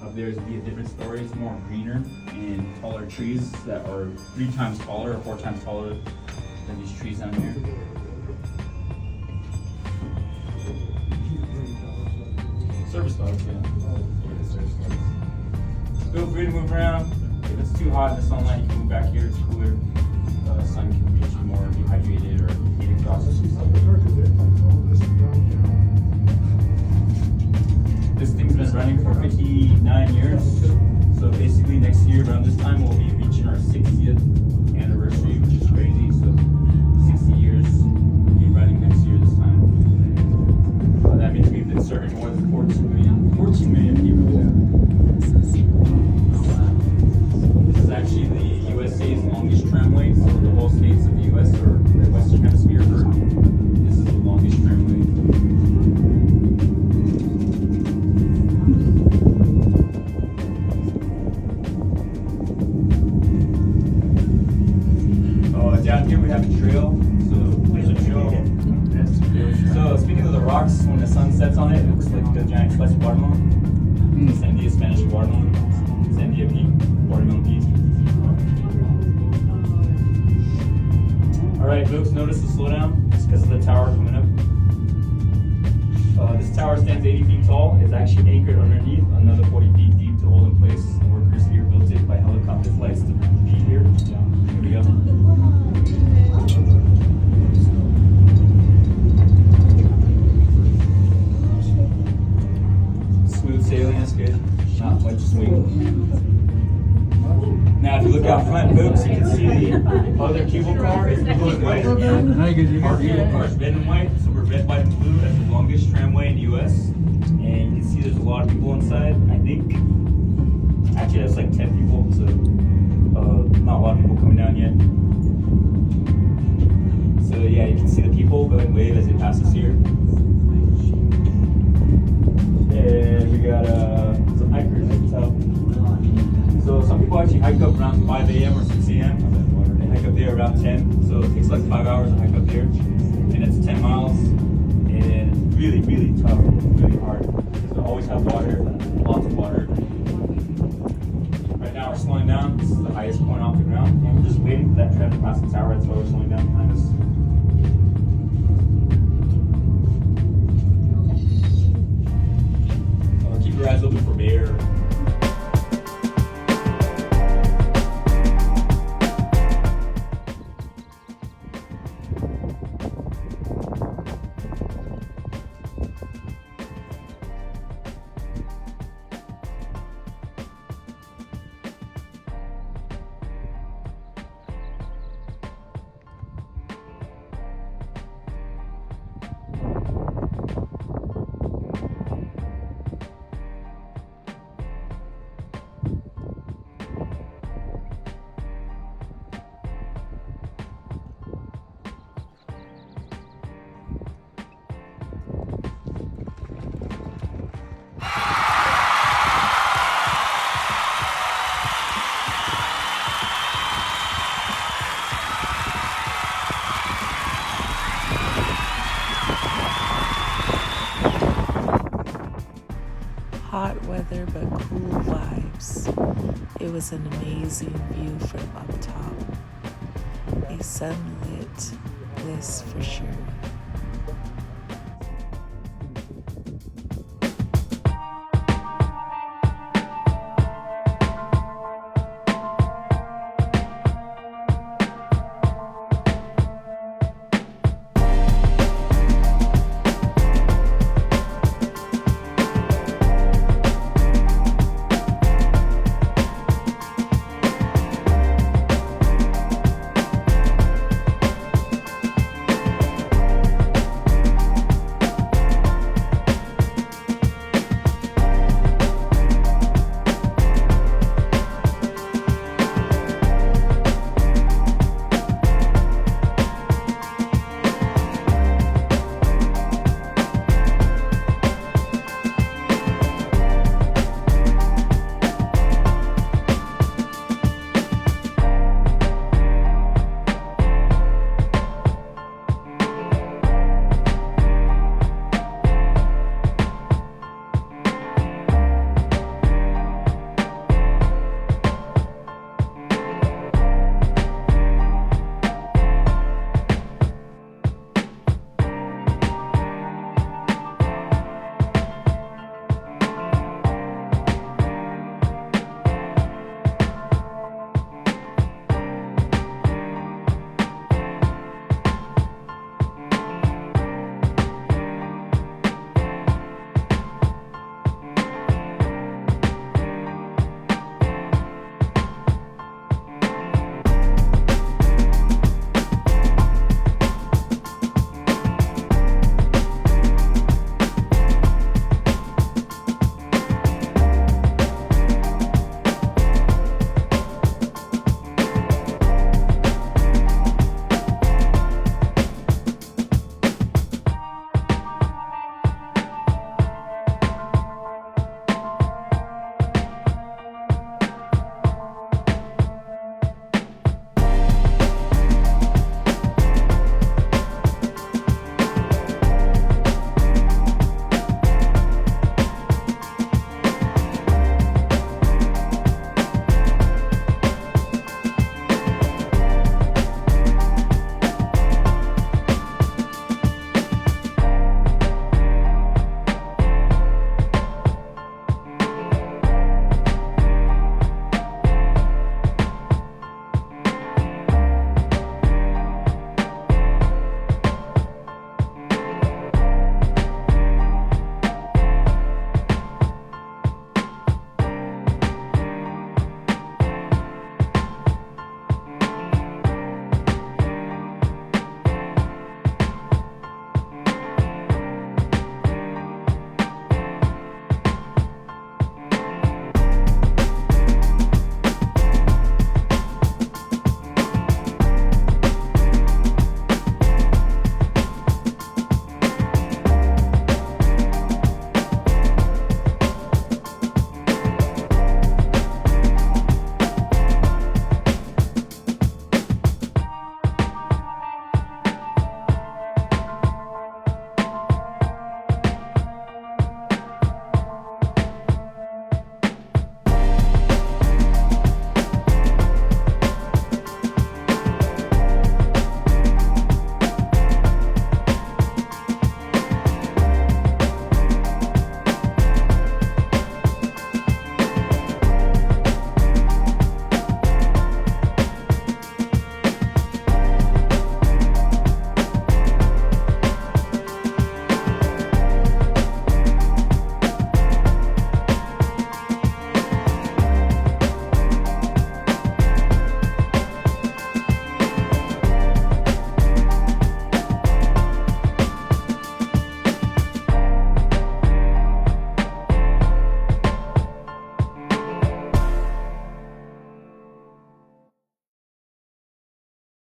Up there is be a different story. It's more greener and taller trees that are 3 times taller or 4 times taller than these trees down here. Service dogs, yeah. Service dogs. Feel free to move around. If it's too hot in the sunlight, you can move back here. It's cooler. The sun can get you more dehydrated or heat exhausted. This thing's been running for 59 years. So basically next year around this time we'll be reaching our 60th anniversary, which is crazy. So 60 years we'll be running next year this time. That means we've been serving more than 14 million people. This is actually the USA's longest tramway. So the whole states of the US or the Western Hemisphere heard. This is the longest tramway. Down here we have a trail. So there's a trail. So speaking of the rocks, when the sun sets on it, it looks like a giant slice of watermelon. Sandia, Spanish watermelon. Sandia peak, watermelon peak. Alright, folks, notice the slowdown. It's because of the tower coming up. This tower stands 80 feet tall. It's actually anchored underneath another 40 feet deep to hold in place. The workers here built it by helicopter flights to be here. Here we go. Smooth sailing, that's good. Not much swing. Now, if you look out front, folks, you can see the other cable car is blue and white. Our cable car is red and white, so we're red, white, and blue. That's the longest tramway in the US. And you can see there's a lot of people inside. I think, actually, that's like 10 people, so not a lot of people coming down yet. So, yeah, you can see the people go and wave as they pass us here. And we got some hikers, I can tell. So some people actually hike up around 5 a.m. or 6 a.m. They hike up there around 10. So it takes like 5 hours to hike up there. And it's 10 miles. And really, really tough, really hard. So always have water, lots of water. Right now we're slowing down. This is the highest point off the ground. And we're just waiting for that train to pass the tower. That's why we're slowing down behind us. Keep your eyes open for bear. Hot weather but cool vibes. It was an amazing view from up top. A sunlit bliss for sure.